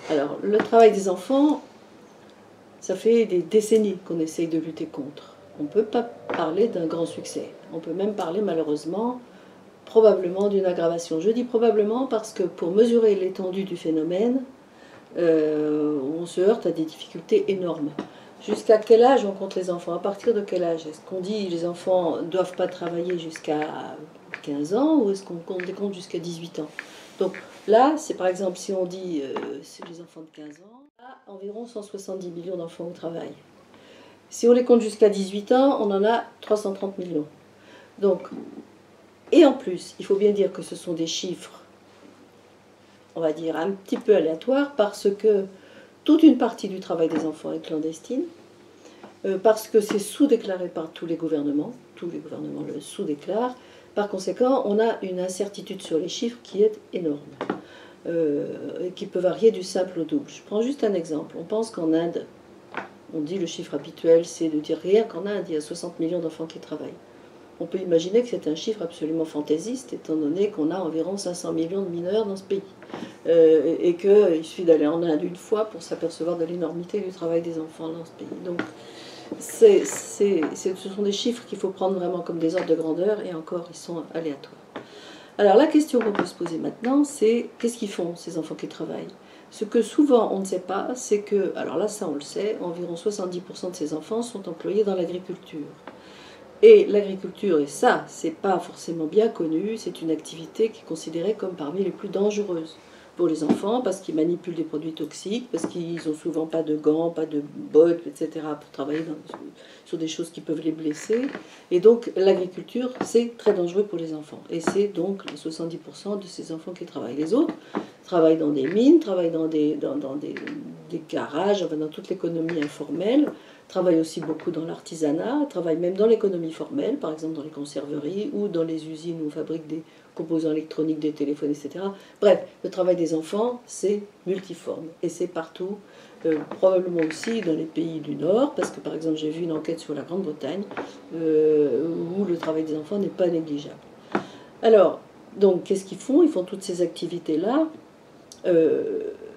Alors, le travail des enfants, ça fait des décennies qu'on essaye de lutter contre. On ne peut pas parler d'un grand succès. On peut même parler, malheureusement, probablement d'une aggravation. Je dis probablement parce que pour mesurer l'étendue du phénomène, on se heurte à des difficultés énormes. Jusqu'à quel âge on compte les enfants? À partir de quel âge? Est-ce qu'on dit que les enfants ne doivent pas travailler jusqu'à 15 ans ou est-ce qu'on compte les compte jusqu'à 18 ans? Donc là, c'est par exemple si on dit c'est les enfants de 15 ans, à environ 170 millions d'enfants au travail. Si on les compte jusqu'à 18 ans, on en a 330 millions. Donc, et en plus, il faut bien dire que ce sont des chiffres, on va dire, un petit peu aléatoires parce que toute une partie du travail des enfants est clandestine, parce que c'est sous-déclaré par tous les gouvernements le sous-déclarent. Par conséquent, on a une incertitude sur les chiffres qui est énorme, et qui peut varier du simple au double. Je prends juste un exemple. On pense qu'en Inde, on dit le chiffre habituel, c'est de dire rien qu'en Inde, il y a 60 millions d'enfants qui travaillent. On peut imaginer que c'est un chiffre absolument fantaisiste, étant donné qu'on a environ 500 millions de mineurs dans ce pays. Et qu'il suffit d'aller en Inde une fois pour s'apercevoir de l'énormité du travail des enfants dans ce pays. Donc, ce sont des chiffres qu'il faut prendre vraiment comme des ordres de grandeur, et encore, ils sont aléatoires. Alors, la question qu'on peut se poser maintenant, c'est qu'est-ce qu'ils font, ces enfants qui travaillent? Ce que souvent on ne sait pas, c'est que, alors là, ça on le sait, environ 70% de ces enfants sont employés dans l'agriculture. Et l'agriculture, et ça, c'est pas forcément bien connu, c'est une activité qui est considérée comme parmi les plus dangereuses pour les enfants, parce qu'ils manipulent des produits toxiques, parce qu'ils n'ont souvent pas de gants, pas de bottes, etc., pour travailler sur des choses qui peuvent les blesser. Et donc l'agriculture, c'est très dangereux pour les enfants. Et c'est donc les 70% de ces enfants qui travaillent. Les autres travaillent dans des mines, travaillent dans des garages, enfin dans toute l'économie informelle, travaillent aussi beaucoup dans l'artisanat, travaillent même dans l'économie formelle, par exemple dans les conserveries ou dans les usines où on fabrique des composants électroniques, des téléphones, etc. Bref, le travail des enfants, c'est multiforme et c'est partout, probablement aussi dans les pays du Nord, parce que par exemple j'ai vu une enquête sur la Grande-Bretagne où le travail des enfants n'est pas négligeable. Alors, donc qu'est-ce qu'ils font? Ils font toutes ces activités-là.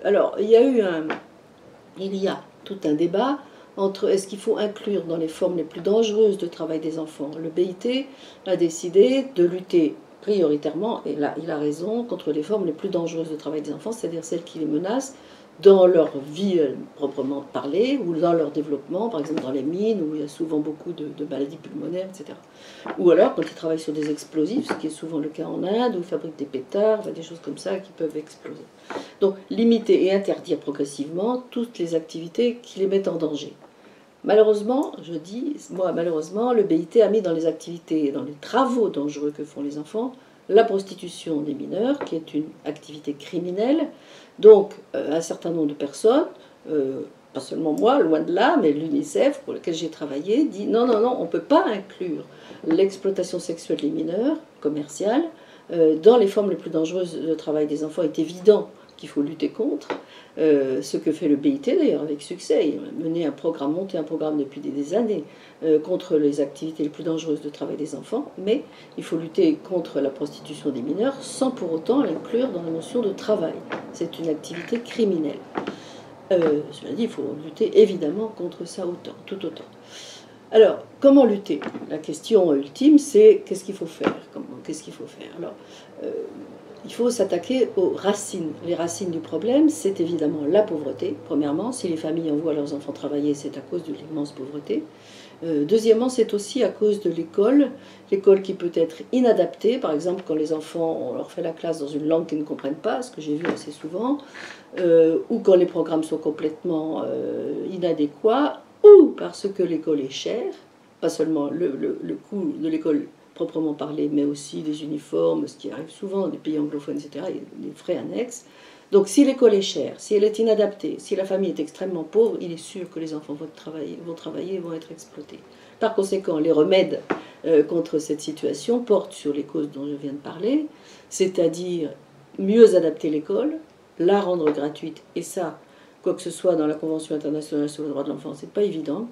Alors, il y a tout un débat entre est-ce qu'il faut inclure dans les formes les plus dangereuses de travail des enfants. Le BIT a décidé de lutter prioritairement, et là il a raison, contre les formes les plus dangereuses de travail des enfants, c'est-à-dire celles qui les menacent dans leur vie proprement parlée, ou dans leur développement, par exemple dans les mines, où il y a souvent beaucoup de maladies pulmonaires, etc. Ou alors quand ils travaillent sur des explosifs, ce qui est souvent le cas en Inde, où ils fabriquent des pétards, des choses comme ça qui peuvent exploser. Donc limiter et interdire progressivement toutes les activités qui les mettent en danger. Malheureusement, je dis, moi malheureusement, le BIT a mis dans les activités, dans les travaux dangereux que font les enfants, la prostitution des mineurs, qui est une activité criminelle. Donc un certain nombre de personnes, pas seulement moi, loin de là, mais l'UNICEF, pour lequel j'ai travaillé, dit non, non, non, on ne peut pas inclure l'exploitation sexuelle des mineurs, commerciale, dans les formes les plus dangereuses de travail des enfants. Il est évident qu'il faut lutter contre. Ce que fait le BIT d'ailleurs avec succès. Il a monté un programme depuis des années contre les activités les plus dangereuses de travail des enfants, mais il faut lutter contre la prostitution des mineurs sans pour autant l'inclure dans la notion de travail. C'est une activité criminelle. Cela dit, il faut lutter évidemment contre ça tout autant. Alors, comment lutter? La question ultime, c'est qu'est-ce qu'il faut faire? Qu'est-ce qu'il faut faire? Alors, il faut s'attaquer aux racines. Les racines du problème, c'est évidemment la pauvreté. Premièrement, si les familles envoient leurs enfants travailler, c'est à cause de l'immense pauvreté. Deuxièmement, c'est aussi à cause de l'école qui peut être inadaptée. Par exemple, quand les enfants, on leur fait la classe dans une langue qu'ils ne comprennent pas, ce que j'ai vu assez souvent, ou quand les programmes sont complètement inadéquats, ou parce que l'école est chère, pas seulement le coût de l'école proprement parlé, mais aussi des uniformes, ce qui arrive souvent dans des pays anglophones, etc., il y a des frais annexes. Donc si l'école est chère, si elle est inadaptée, si la famille est extrêmement pauvre, il est sûr que les enfants vont travailler et vont être exploités. Par conséquent, les remèdes contre cette situation portent sur les causes dont je viens de parler, c'est-à-dire mieux adapter l'école, la rendre gratuite, et ça, quoi que ce soit dans la Convention internationale sur les droits de l'enfant, c'est pas évident.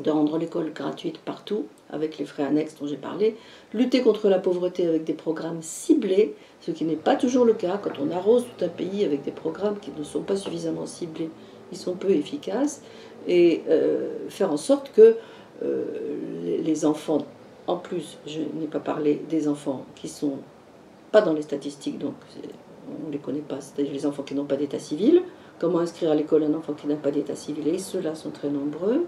de rendre l'école gratuite partout, avec les frais annexes dont j'ai parlé, lutter contre la pauvreté avec des programmes ciblés, ce qui n'est pas toujours le cas. Quand on arrose tout un pays avec des programmes qui ne sont pas suffisamment ciblés, ils sont peu efficaces, et faire en sorte que les enfants, en plus, je n'ai pas parlé des enfants qui sont pas dans les statistiques, donc on ne les connaît pas, c'est-à-dire les enfants qui n'ont pas d'état civil. Comment inscrire à l'école un enfant qui n'a pas d'état civil? Et ceux-là sont très nombreux.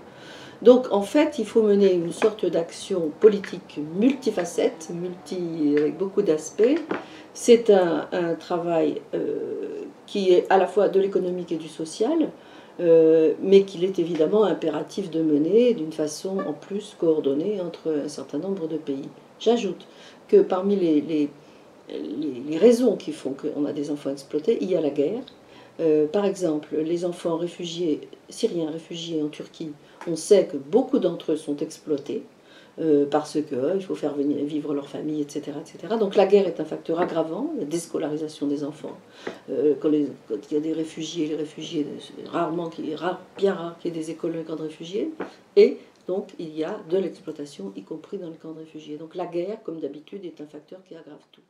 Donc en fait, il faut mener une sorte d'action politique multifacette, avec beaucoup d'aspects. C'est un travail qui est à la fois de l'économique et du social, mais qu'il est évidemment impératif de mener d'une façon en plus coordonnée entre un certain nombre de pays. J'ajoute que parmi les raisons qui font qu'on a des enfants exploités, il y a la guerre. Par exemple, les enfants réfugiés, syriens réfugiés en Turquie, on sait que beaucoup d'entre eux sont exploités parce qu'il faut faire vivre leur famille, etc., etc. Donc la guerre est un facteur aggravant, la déscolarisation des enfants. Quand il y a des réfugiés, les réfugiés, bien rare qu'il y ait des écoles dans les camps de réfugiés. Et donc il y a de l'exploitation, y compris dans les camps de réfugiés. Donc la guerre, comme d'habitude, est un facteur qui aggrave tout.